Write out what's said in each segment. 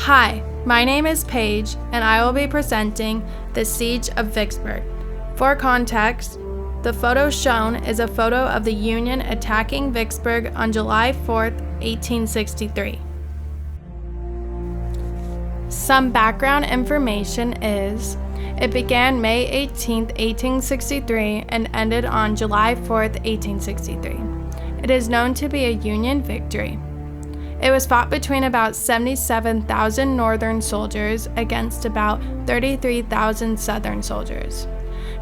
Hi, my name is Paige, and I will be presenting the Siege of Vicksburg. For context, the photo shown is a photo of the Union attacking Vicksburg on July 4, 1863. Some background information is, it began May 18, 1863 and ended on July 4, 1863. It is known to be a Union victory. It was fought between about 77,000 Northern soldiers against about 33,000 Southern soldiers.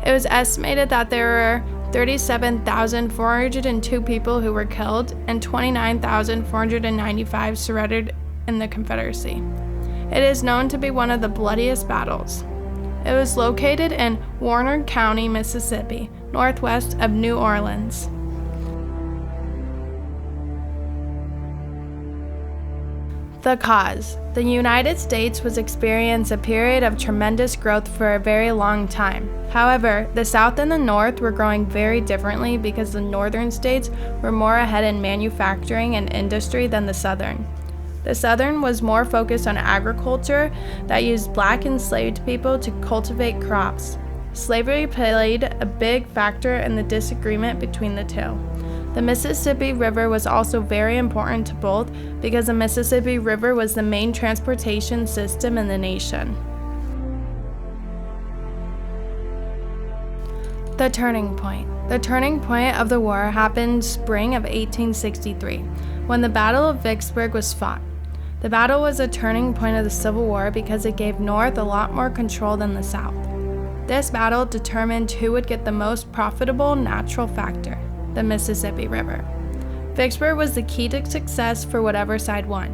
It was estimated that there were 37,402 people who were killed and 29,495 surrendered in the Confederacy. It is known to be one of the bloodiest battles. It was located in Warner County, Mississippi, northwest of New Orleans. The cause. The United States was experiencing a period of tremendous growth for a very long time. However, the South and the North were growing very differently because the Northern states were more ahead in manufacturing and industry than the Southern. The Southern was more focused on agriculture that used black enslaved people to cultivate crops. Slavery played a big factor in the disagreement between the two. The Mississippi River was also very important to both because the Mississippi River was the main transportation system in the nation. The turning point. The turning point of the war happened spring of 1863, when the Battle of Vicksburg was fought. The battle was a turning point of the Civil War because it gave North a lot more control than the South. This battle determined who would get the most profitable natural factor, the Mississippi River. Vicksburg was the key to success for whatever side won.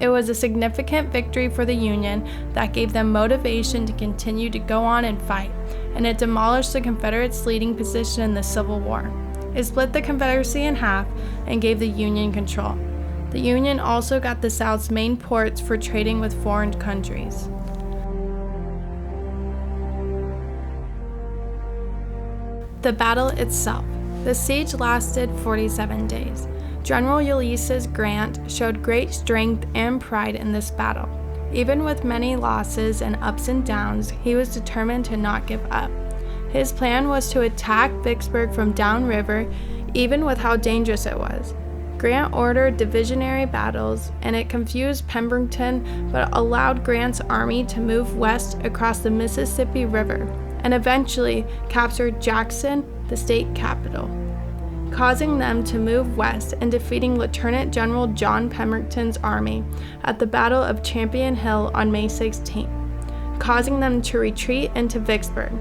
It was a significant victory for the Union that gave them motivation to continue to go on and fight, and it demolished the Confederates' leading position in the Civil War. It split the Confederacy in half and gave the Union control. The Union also got the South's main ports for trading with foreign countries. The battle itself. The siege lasted 47 days. General Ulysses Grant showed great strength and pride in this battle. Even with many losses and ups and downs, he was determined to not give up. His plan was to attack Vicksburg from downriver, even with how dangerous it was. Grant ordered divisionary battles, and it confused Pemberton but allowed Grant's army to move west across the Mississippi River and eventually captured Jackson, the state capital, causing them to move west and defeating Lieutenant General John Pemberton's army at the Battle of Champion Hill on May 16, causing them to retreat into Vicksburg.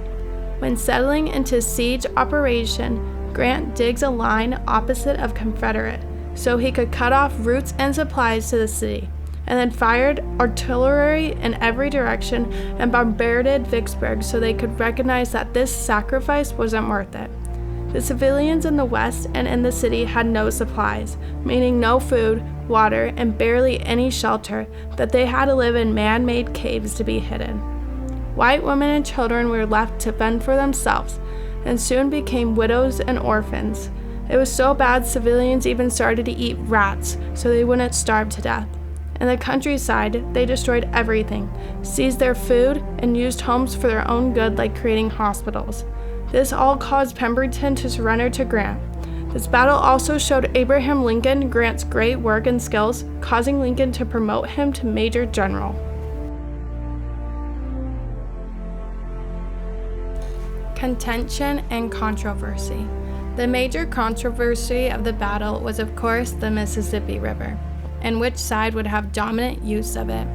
When settling into siege operation, Grant digs a line opposite of Confederate so he could cut off routes and supplies to the city, and then fired artillery in every direction and bombarded Vicksburg so they could recognize that this sacrifice wasn't worth it. The civilians in the West and in the city had no supplies, meaning no food, water, and barely any shelter, that they had to live in man-made caves to be hidden. White women and children were left to fend for themselves, and soon became widows and orphans. It was so bad civilians even started to eat rats so they wouldn't starve to death. In the countryside, they destroyed everything, seized their food, and used homes for their own good, like creating hospitals. This all caused Pemberton to surrender to Grant. This battle also showed Abraham Lincoln Grant's great work and skills, causing Lincoln to promote him to Major General. Contention and controversy. The major controversy of the battle was, of course, the Mississippi River, and which side would have dominant use of it.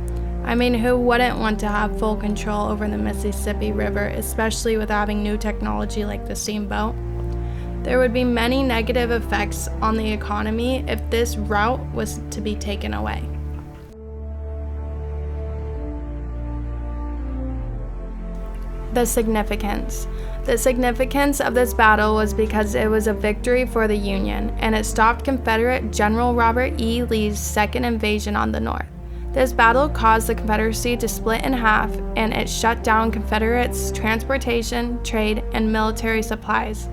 I mean, who wouldn't want to have full control over the Mississippi River, especially with having new technology like the steamboat? There would be many negative effects on the economy if this route was to be taken away. The significance. The significance of this battle was because it was a victory for the Union, and it stopped Confederate General Robert E. Lee's second invasion on the North. This battle caused the Confederacy to split in half, and it shut down Confederates' transportation, trade, and military supplies.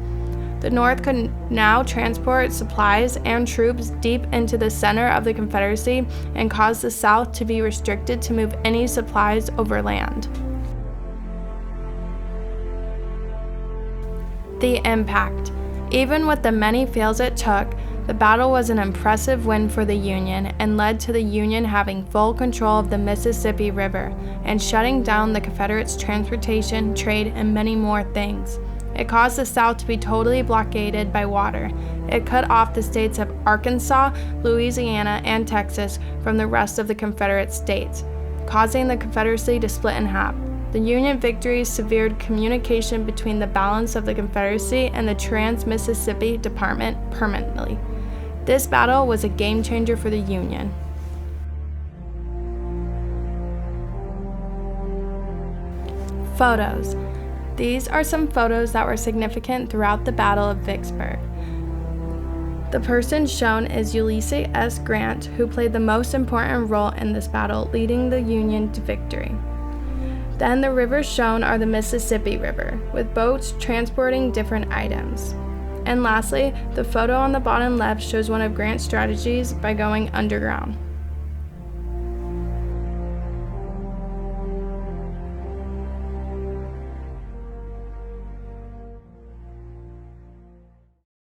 The North could now transport supplies and troops deep into the center of the Confederacy and cause the South to be restricted to move any supplies overland. The impact. Even with the many fails it took, the battle was an impressive win for the Union and led to the Union having full control of the Mississippi River and shutting down the Confederates' transportation, trade, and many more things. It caused the South to be totally blockaded by water. It cut off the states of Arkansas, Louisiana, and Texas from the rest of the Confederate states, causing the Confederacy to split in half. The Union victories severed communication between the balance of the Confederacy and the Trans-Mississippi Department permanently. This battle was a game changer for the Union. Photos. These are some photos that were significant throughout the Battle of Vicksburg. The person shown is Ulysses S. Grant, who played the most important role in this battle, leading the Union to victory. Then the rivers shown are the Mississippi River, with boats transporting different items. And lastly, the photo on the bottom left shows one of Grant's strategies by going underground.